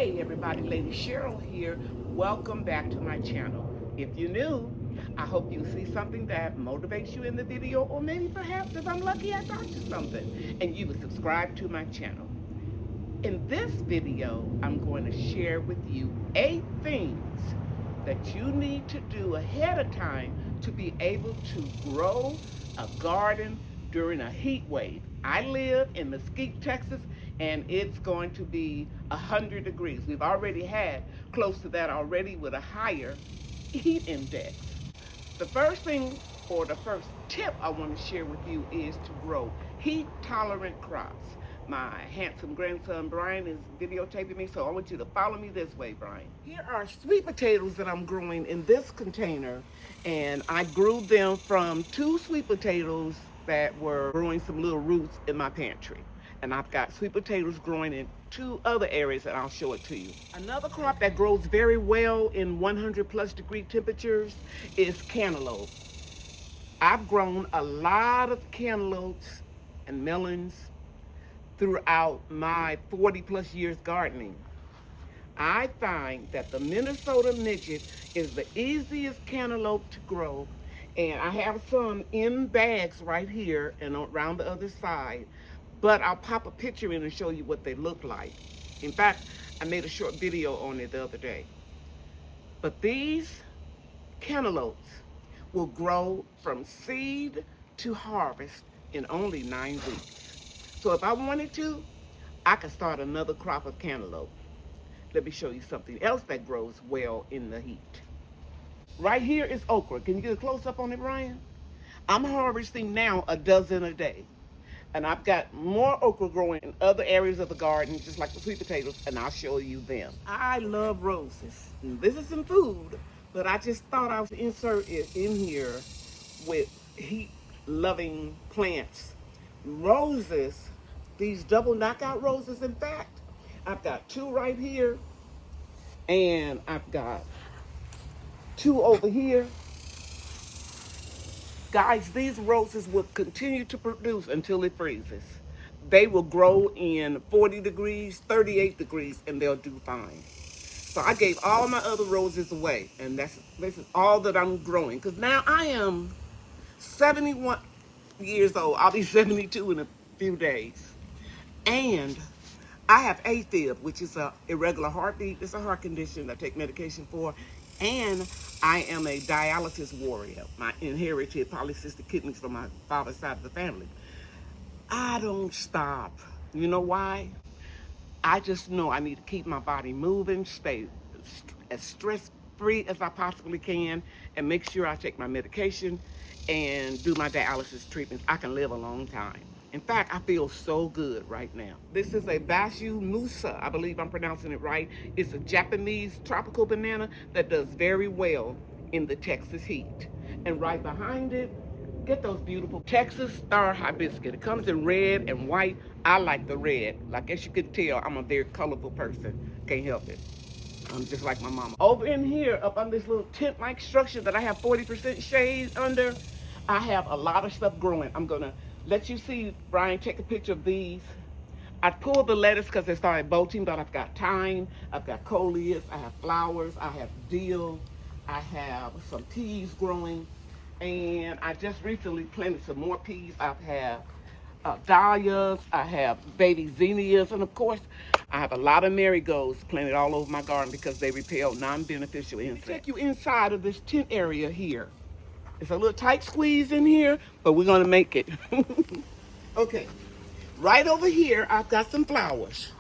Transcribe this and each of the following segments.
Hey everybody, Lady Cheryl here. Welcome back to my channel. If you're new, I hope you see something that motivates you in the video, or maybe perhaps if I'm lucky I taught you something and you will subscribe to my channel. In this video, I'm going to share with you 8 things that you need to do ahead of time to be able to grow a garden during a heat wave. I live in Mesquite, Texas, and it's going to be 100 degrees. We've already had close to that already with a higher heat index. The first thing, or the first tip I want to share with you, is to grow heat-tolerant crops. My handsome grandson Brian is videotaping me, so I want you to follow me this way, Brian. Here are sweet potatoes that I'm growing in this container, and I grew them from 2 sweet potatoes that were growing some little roots in my pantry. And I've got sweet potatoes growing in 2 other areas, and I'll show it to you. Another crop that grows very well in 100+ degree temperatures is cantaloupe. I've grown a lot of cantaloupes and melons throughout my 40+ years gardening. I find that the Minnesota midget is the easiest cantaloupe to grow, and I have some in bags right here and around the other side, but I'll pop a picture in and show you what they look like. In fact, I made a short video on it the other day. But these cantaloupes will grow from seed to harvest in only 9 weeks. So if I wanted to, I could start another crop of cantaloupe. Let me show you something else that grows well in the heat. Right here is okra. Can you get a close-up on it, Ryan? I'm harvesting now a dozen a day. And I've got more okra growing in other areas of the garden, just like the sweet potatoes, and I'll show you them. I love roses. This is some food, but I just thought I would insert it in here with heat-loving plants. Roses, these double knockout roses, in fact, I've got 2 right here, and I've got 2 over here. Guys, these roses will continue to produce until it freezes. They will grow in 40 degrees, 38 degrees, and they'll do fine. So I gave all my other roses away, and this is all that I'm growing. Because now I am 71 years old. I'll be 72 in a few days. And I have AFib, which is an irregular heartbeat. It's a heart condition I take medication for. And I am a dialysis warrior. I inherited polycystic kidneys from my father's side of the family. I don't stop. You know why? I just know I need to keep my body moving, stay as stress-free as I possibly can, and make sure I take my medication and do my dialysis treatments. I can live a long time. In fact, I feel so good right now. This is a Bashu Musa, I believe I'm pronouncing it right. It's a Japanese tropical banana that does very well in the Texas heat. And right behind it, get those beautiful Texas Star Hibiscus. It comes in red and white. I like the red. Like, as you can tell, I'm a very colorful person. Can't help it. I'm just like my mama. Over in here, up on this little tent-like structure that I have 40% shade under, I have a lot of stuff growing. I'm gonna let you see, Brian, take a picture of these. I pulled the lettuce because they started bolting, but I've got thyme, I've got coleus, I have flowers, I have dill, I have some peas growing, and I just recently planted some more peas. I have dahlias, I have baby zinnias, and of course, I have a lot of marigolds planted all over my garden because they repel non-beneficial insects. Let me take you inside of this tent area here. It's a little tight squeeze in here, but we're gonna make it. Okay, right over here, I've got some flowers.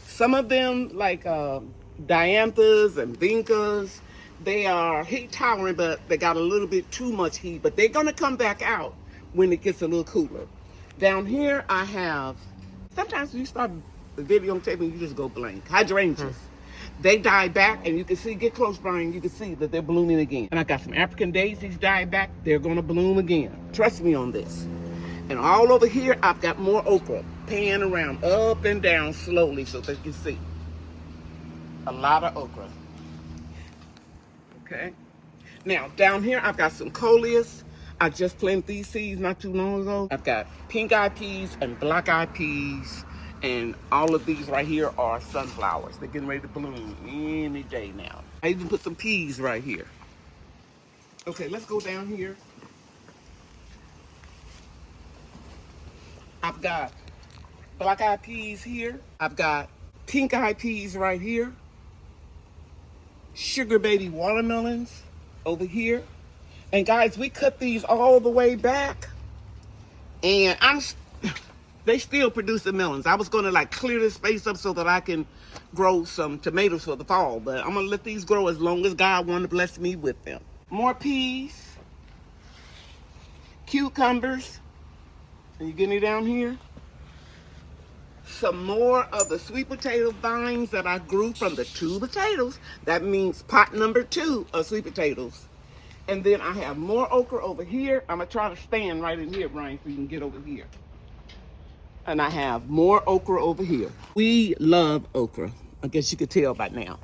Some of them, like dianthus and vincas, they are heat tolerant, but they got a little bit too much heat, but they're gonna come back out when it gets a little cooler. Down here, I have, sometimes when you start the video taping, you just go blank. Hydrangeas. They die back, and you can see, get close, Brian, you can see that they're blooming again. And I got some African daisies died back. They're gonna bloom again. Trust me on this. And all over here, I've got more okra, pan around, up and down slowly so that you can see. A lot of okra. Okay. Now, down here, I've got some coleus. I just planted these seeds not too long ago. I've got pink-eyed peas and black-eyed peas And all of these right here are sunflowers. They're getting ready to bloom any day now. I even put some peas right here. Okay, let's go down here. I've got black-eyed peas here. I've got pink-eyed peas right here. Sugar baby watermelons over here. And guys, we cut these all the way back. And they still producing melons. I was gonna like clear this space up so that I can grow some tomatoes for the fall. But I'm gonna let these grow as long as God wanna bless me with them. More peas. Cucumbers. And you getting it down here? Some more of the sweet potato vines that I grew from the 2 potatoes. That means pot number 2 of sweet potatoes. And then I have more okra over here. I'm gonna try to stand right in here, Brian, so you can get over here. And I have more okra over here. We love okra. I guess you could tell by now.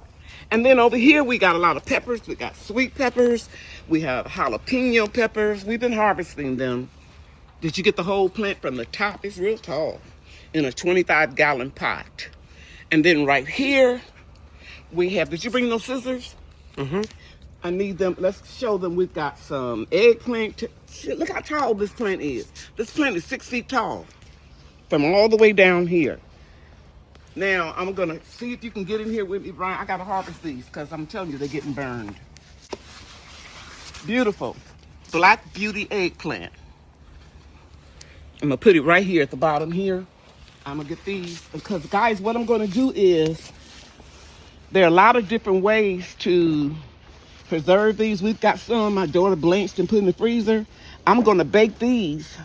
And then over here, we got a lot of peppers. We got sweet peppers. We have jalapeno peppers. We've been harvesting them. Did you get the whole plant from the top? It's real tall in a 25-gallon pot. And then right here, we have, did you bring those scissors? Mm-hmm. I need them. Let's show them. We've got some eggplant. Look how tall this plant is. This plant is 6 feet tall from all the way down here. Now, I'm going to see if you can get in here with me, Brian. I got to harvest these because I'm telling you, they're getting burned. Beautiful. Black Beauty eggplant. I'm going to put it right here at the bottom here. I'm going to get these because, guys, what I'm going to do is there are a lot of different ways to preserve these. We've got some my daughter blanched and put in the freezer. I'm going to bake these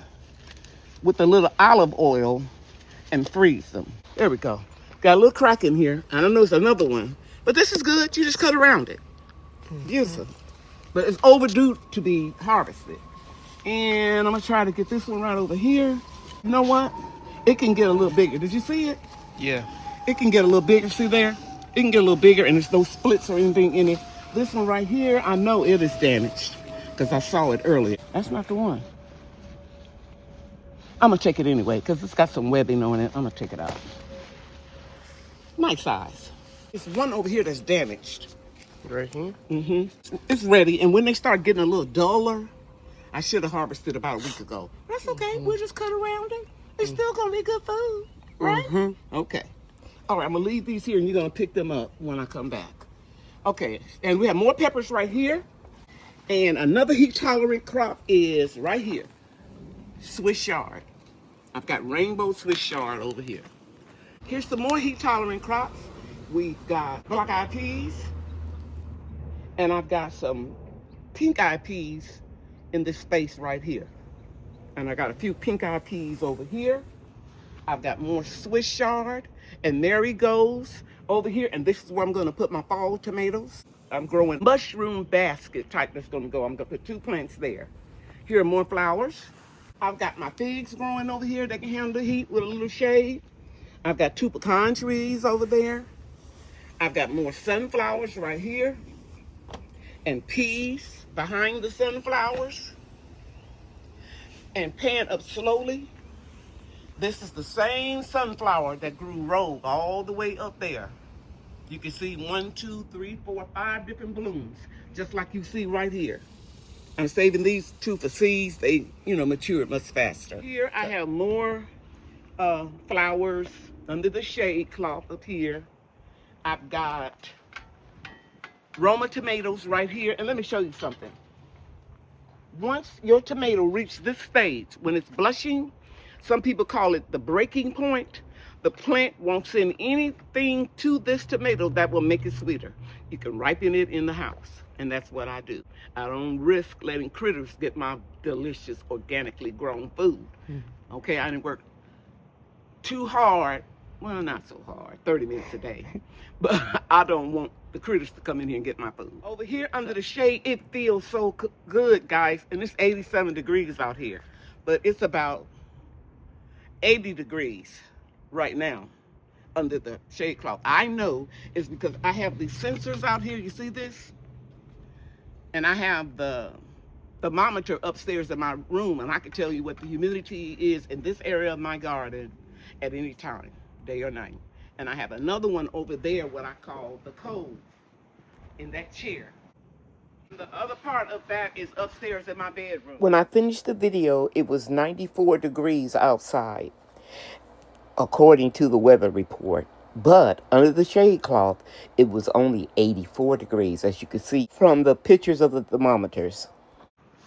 with a little olive oil and freeze them. There we go. Got a little crack in here. I don't know, it's another one. But this is good. You just cut around it. Beautiful. But it's overdue to be harvested. And I'm going to try to get this one right over here. You know what? It can get a little bigger. Did you see it? Yeah. It can get a little bigger. See there? It can get a little bigger and there's no splits or anything in it. This one right here, I know it is damaged because I saw it earlier. That's not the one. I'm going to take it anyway because it's got some webbing on it. I'm going to take it out. Nice size. There's one over here that's damaged. Right here? Mm-hmm. It's ready. And when they start getting a little duller, I should have harvested about a week ago. That's okay. We'll just cut around it. It's still going to be good food, right? Okay. All right, I'm going to leave these here and you're going to pick them up when I come back. Okay, and we have more peppers right here. And another heat-tolerant crop is right here. Swiss chard. I've got rainbow Swiss chard over here. Here's some more heat-tolerant crops. We've got black-eyed peas. And I've got some pink-eyed peas in this space right here. And I got a few pink-eyed peas over here. I've got more Swiss chard and marigolds over here. And this is where I'm going to put my fall tomatoes. I'm growing mushroom basket type that's going to go. I'm going to put 2 plants there. Here are more flowers. I've got my figs growing over here that can handle the heat with a little shade. I've got 2 pecan trees over there. I've got more sunflowers right here. And peas behind the sunflowers. And pan up slowly. This is the same sunflower that grew rogue all the way up there. You can see 1, 2, 3, 4, 5 different blooms, just like you see right here. I'm saving these 2 for seeds. They, mature much faster. Here I have more flowers under the shade cloth up here. I've got Roma tomatoes right here. And let me show you something. Once your tomato reaches this stage, when it's blushing, some people call it the breaking point. The plant won't send anything to this tomato that will make it sweeter. You can ripen it in the house, and that's what I do. I don't risk letting critters get my delicious, organically grown food. Okay, I didn't work too hard. Well, not so hard, 30 minutes a day. But I don't want the critters to come in here and get my food. Over here under the shade, it feels so good, guys. And it's 87 degrees out here. But it's about 80 degrees right now under the shade cloth. I know it's because I have these sensors out here. You see this? And I have the thermometer upstairs in my room, and I can tell you what the humidity is in this area of my garden at any time. day or night. And I have another one over there, what I call the cold, in that chair. The other part of that is upstairs in my bedroom. When I finished the video, it was 94 degrees outside, according to the weather report. But under the shade cloth, it was only 84 degrees, as you can see from the pictures of the thermometers.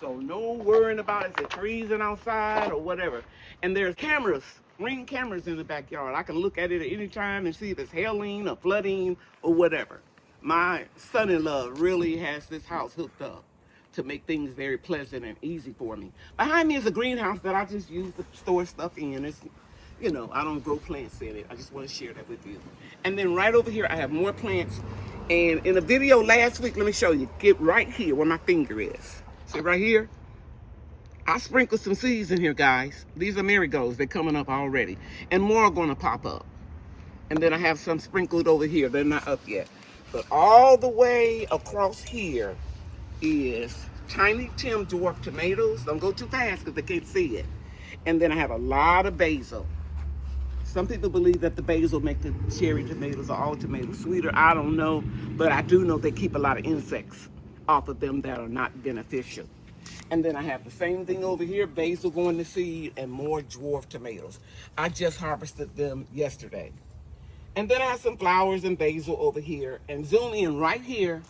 So no worrying about is it freezing outside or whatever. And there's cameras, ring cameras in the backyard. I can look at it at any time and see if it's hailing or flooding or whatever. My son-in-law really has this house hooked up to make things very pleasant and easy for me. Behind me is a greenhouse that I just use to store stuff in. It's, you know, I don't grow plants in it. I just want to share that with you. And then right over here, I have more plants. And in a video last week, let me show you. Get right here where my finger is. See right here? I sprinkled some seeds in here, guys. These are marigolds. They're coming up already. And more are going to pop up. And then I have some sprinkled over here. They're not up yet. But all the way across here is Tiny Tim dwarf tomatoes. Don't go too fast because they can't see it. And then I have a lot of basil. Some people believe that the basil make the cherry tomatoes or all tomatoes sweeter. I don't know. But I do know they keep a lot of insects off of them that are not beneficial. And then I have the same thing over here, basil going to seed and more dwarf tomatoes. I just harvested them yesterday. And then I have some flowers and basil over here. And zoom in right here,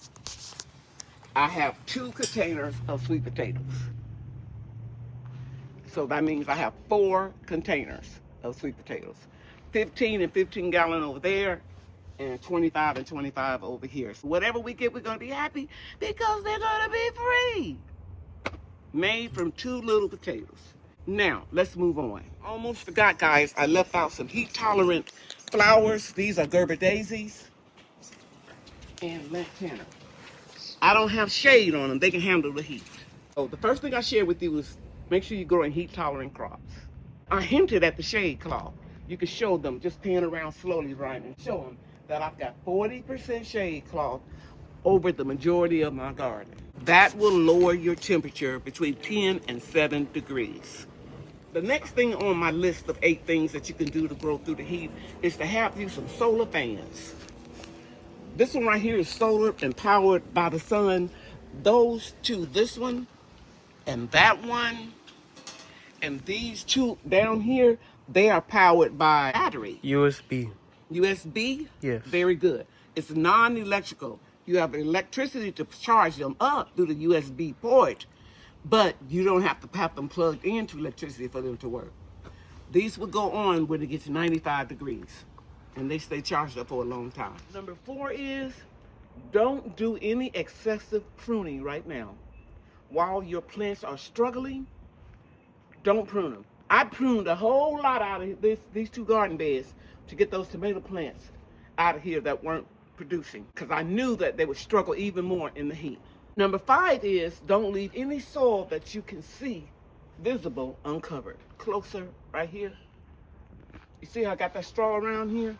I have 2 containers of sweet potatoes. So that means I have 4 containers of sweet potatoes. 15 and 15 gallon over there, and 25 and 25 over here. So whatever we get, we're gonna be happy because they're gonna be free. Made from 2 little potatoes. Now, let's move on. Almost forgot, guys, I left out some heat-tolerant flowers. These are Gerber daisies and lantana. I don't have shade on them. They can handle the heat. So the first thing I share with you is make sure you grow in heat-tolerant crops. I hinted at the shade cloth. You can show them, just pan around slowly, right, and show them that I've got 40% shade cloth over the majority of my garden. That will lower your temperature between 10 and 7 degrees. The next thing on my list of 8 things that you can do to grow through the heat is to have you some solar fans. This one right here is solar and powered by the sun. Those 2, this one and that one, and these 2 down here, they are powered by battery. USB. USB? Yes. Very good. It's non-electrical. You have electricity to charge them up through the USB port, but you don't have to have them plugged into electricity for them to work. These will go on when it gets 95 degrees, and they stay charged up for a long time. Number 4 is don't do any excessive pruning right now. While your plants are struggling, don't prune them. I pruned a whole lot out of these 2 garden beds to get those tomato plants out of here that weren't producing, because I knew that they would struggle even more in the heat. Number 5 is don't leave any soil that you can see visible uncovered. Closer right here. You see how I got that straw around here?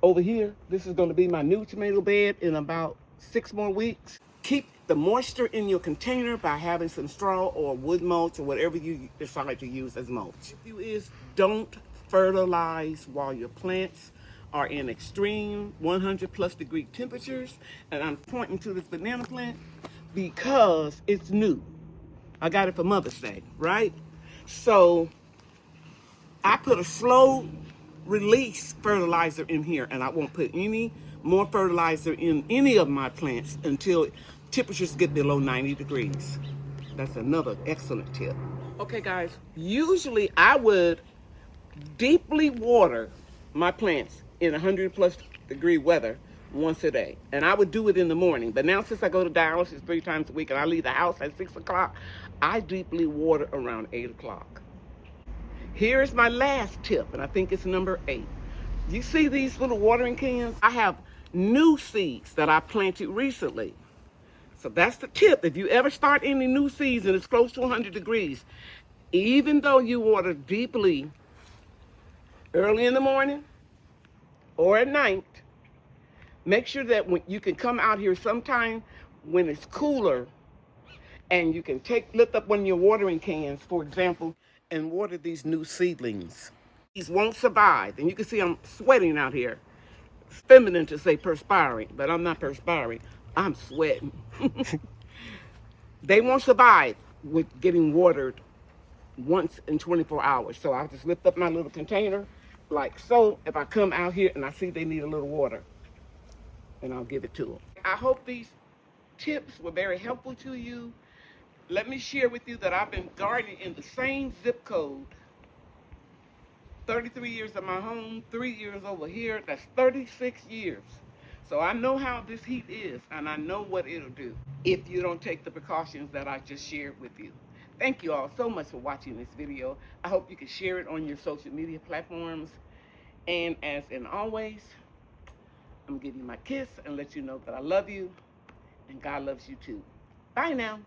Over here, this is going to be my new tomato bed in about 6 more weeks. Keep the moisture in your container by having some straw or wood mulch or whatever you decide to use as mulch. Is don't fertilize while your plants are in extreme 100+ degree temperatures. And I'm pointing to this banana plant because it's new. I got it for Mother's Day, right? So I put a slow release fertilizer in here, and I won't put any more fertilizer in any of my plants until temperatures get below 90 degrees. That's another excellent tip. Okay, guys, usually I would deeply water my plants in 100+ degree weather once a day, and I would do it in the morning. But now, since I go to dialysis 3 times a week and I leave the house at 6 o'clock, I deeply water around 8 o'clock. Here's my last tip, and I think it's number 8. You see these little watering cans? I have new seeds that I planted recently. So that's the tip. If you ever start any new seeds and it's close to 100 degrees, even though you water deeply early in the morning or at night, make sure that when you can come out here sometime when it's cooler, and you can lift up one of your watering cans, for example, and water these new seedlings. These won't survive. And you can see I'm sweating out here. It's feminine to say perspiring, but I'm not perspiring. I'm sweating. They won't survive with getting watered once in 24 hours. So I'll just lift up my little container like so. If I come out here and I see they need a little water, and I'll give it to them. I hope these tips were very helpful to you. Let me share with you that I've been gardening in the same zip code 33 years of my home, 3 years over here. That's 36 years. So I know how this heat is, and I know what it'll do if you don't take the precautions that I just shared with you. Thank you all so much for watching this video. I hope you can share it on your social media platforms. And as in always, I'm giving you my kiss and let you know that I love you and God loves you too. Bye now.